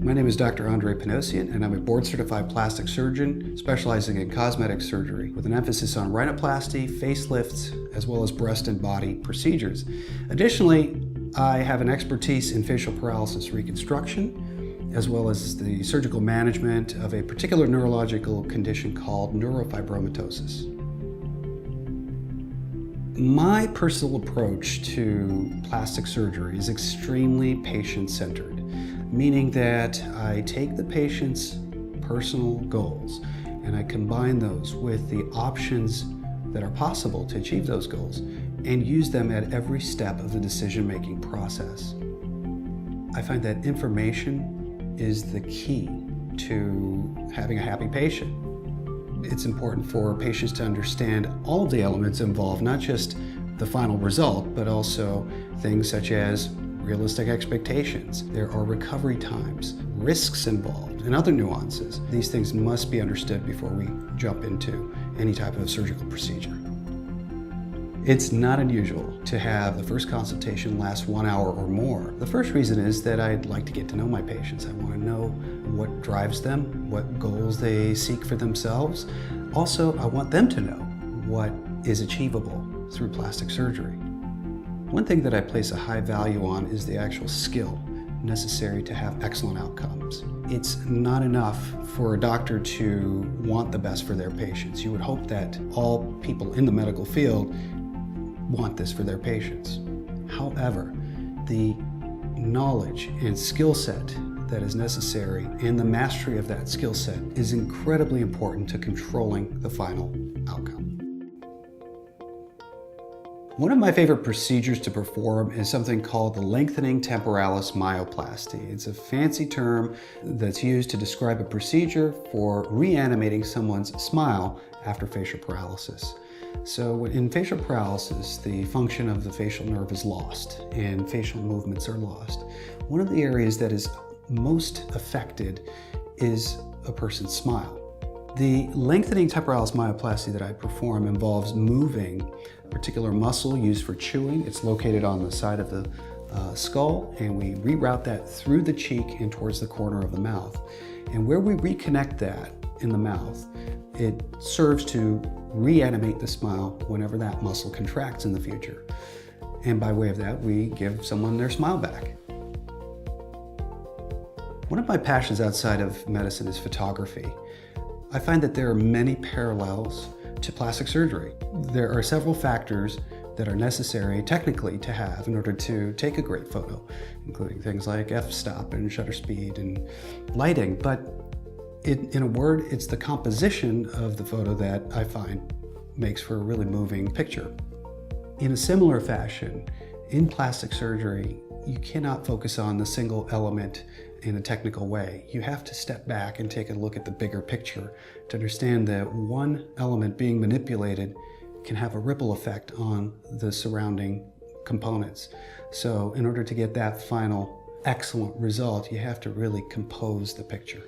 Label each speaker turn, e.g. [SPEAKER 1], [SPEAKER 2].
[SPEAKER 1] My name is Dr. Panossian, and I'm a board-certified plastic surgeon specializing in cosmetic surgery with an emphasis on rhinoplasty, facelifts, as well as breast and body procedures. Additionally, I have an expertise in facial paralysis reconstruction, as well as the surgical management of a particular neurological condition called neurofibromatosis. My personal approach to plastic surgery is extremely patient-centered, meaning that I take the patient's personal goals and I combine those with the options that are possible to achieve those goals and use them at every step of the decision-making process. I find that information is the key to having a happy patient. It's important for patients to understand all of the elements involved, not just the final result, but also things such as realistic expectations. There are recovery times, risks involved, and other nuances. These things must be understood before we jump into any type of surgical procedure. It's not unusual to have the first consultation last 1 hour or more. The first reason is that I'd like to get to know my patients. I want to know what drives them, what goals they seek for themselves. Also, I want them to know what is achievable through plastic surgery. One thing that I place a high value on is the actual skill necessary to have excellent outcomes. It's not enough for a doctor to want the best for their patients. You would hope that all people in the medical field want this for their patients. However, the knowledge and skill set that is necessary and the mastery of that skill set is incredibly important to controlling the final outcome. One of my favorite procedures to perform is something called the lengthening temporalis myoplasty. It's a fancy term that's used to describe a procedure for reanimating someone's smile after facial paralysis. So in facial paralysis, the function of the facial nerve is lost and facial movements are lost. One of the areas that is most affected is a person's smile. The lengthening temporalis myoplasty that I perform involves moving a particular muscle used for chewing. It's located on the side of the skull, and we reroute that through the cheek and towards the corner of the mouth. And where we reconnect that in the mouth, it serves to reanimate the smile whenever that muscle contracts in the future. And by way of that, we give someone their smile back. One of my passions outside of medicine is photography. I find that there are many parallels to plastic surgery. There are several factors that are necessary technically to have in order to take a great photo, including things like f-stop and shutter speed and lighting. But in a word, it's the composition of the photo that I find makes for a really moving picture. In a similar fashion, in plastic surgery, you cannot focus on the single element in a technical way. You have to step back and take a look at the bigger picture to understand that one element being manipulated can have a ripple effect on the surrounding components. So in order to get that final excellent result, you have to really compose the picture.